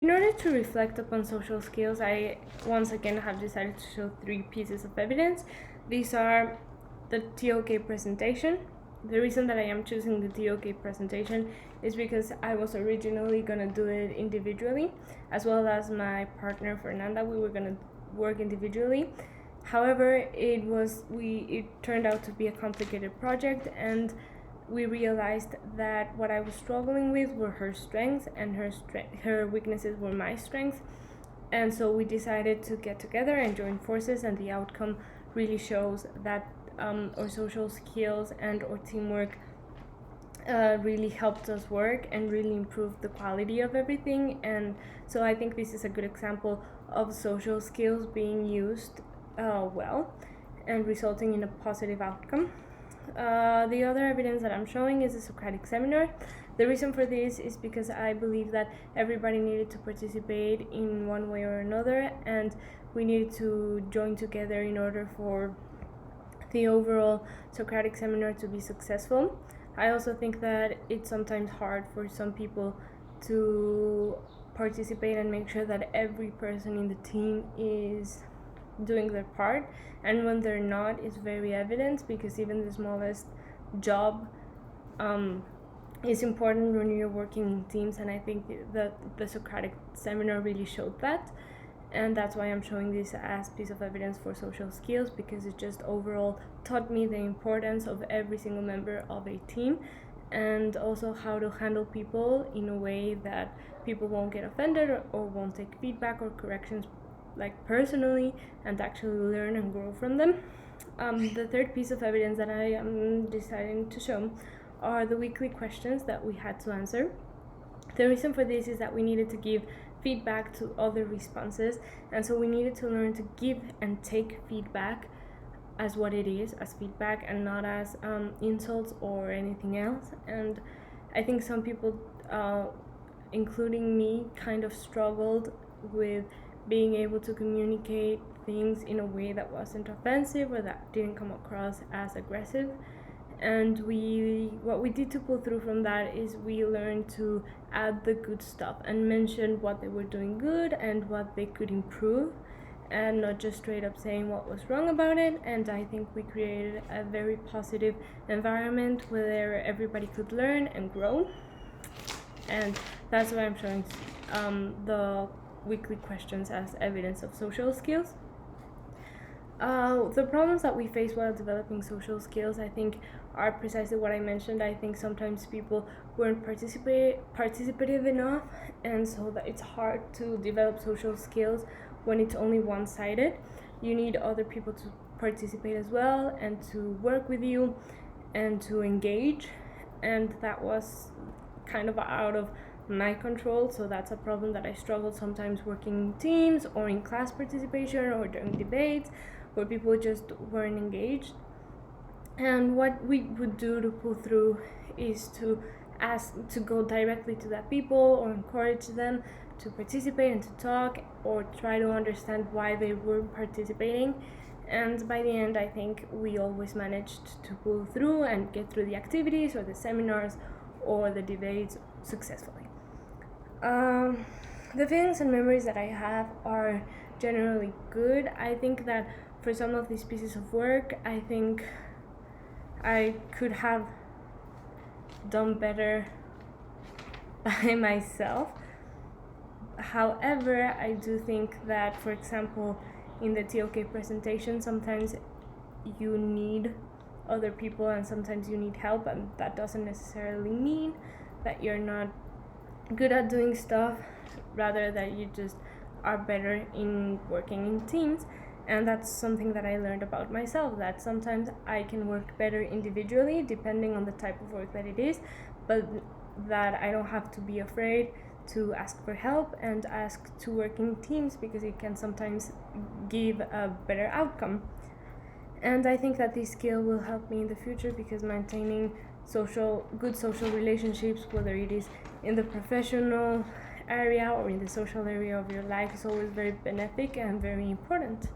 In order to reflect upon social skills, I once again have decided to show 3 pieces of evidence. These are the TOK presentation. The reason that I am choosing the TOK presentation is because I was originally going to do it individually, as well as my partner Fernanda. We were going to work individually. However, it turned out to be a complicated project, and we realized that what I was struggling with were her strengths, and her weaknesses were my strengths. And so we decided to get together and join forces, and the outcome really shows that our social skills and our teamwork really helped us work and really improved the quality of everything. And so I think this is a good example of social skills being used well and resulting in a positive outcome. The other evidence that I'm showing is the Socratic seminar. The reason for this is because I believe that everybody needed to participate in one way or another, and we needed to join together in order for the overall Socratic seminar to be successful. I also think that it's sometimes hard for some people to participate and make sure that every person in the team is doing their part, and when they're not, it's very evident, because even the smallest job is important when you're working in teams, and I think that the Socratic seminar really showed that. And that's why I'm showing this as piece of evidence for social skills, because it just overall taught me the importance of every single member of a team, and also how to handle people in a way that people won't get offended or won't take feedback or corrections like personally, and actually learn and grow from them. The third piece of evidence that I am deciding to show are the weekly questions that we had to answer. The reason for this is that we needed to give feedback to other responses, and so we needed to learn to give and take feedback as what it is, as feedback, and not as insults or anything else. And I think some people, including me, kind of struggled with being able to communicate things in a way that wasn't offensive or that didn't come across as aggressive. And what we did to pull through from that is we learned to add the good stuff and mention what they were doing good and what they could improve, and not just straight up saying what was wrong about it. And I think we created a very positive environment where everybody could learn and grow. And that's why I'm showing the weekly questions as evidence of social skills. The problems that we face while developing social skills, I think, are precisely what I mentioned. I think sometimes people weren't participative enough, and so that it's hard to develop social skills when it's only one-sided. You need other people to participate as well, and to work with you, and to engage, and that was kind of out of my control. So that's a problem that I struggled sometimes working in teams or in class participation or during debates where people just weren't engaged. And what we would do to pull through is to ask to go directly to that people or encourage them to participate and to talk, or try to understand why they weren't participating. And by the end, I think we always managed to pull through and get through the activities or the seminars or the debates successfully. The feelings and memories that I have are generally good. I think that for some of these pieces of work, I think I could have done better by myself. However, I do think that, for example, in the TOK presentation, sometimes you need other people and sometimes you need help, and that doesn't necessarily mean that you're not good at doing stuff, rather that you just are better in working in teams. And that's something that I learned about myself, that sometimes I can work better individually depending on the type of work that it is, but that I don't have to be afraid to ask for help and ask to work in teams, because it can sometimes give a better outcome. And I think that this skill will help me in the future, because maintaining good social relationships, whether it is in the professional area or in the social area of your life, is always very benefic and very important.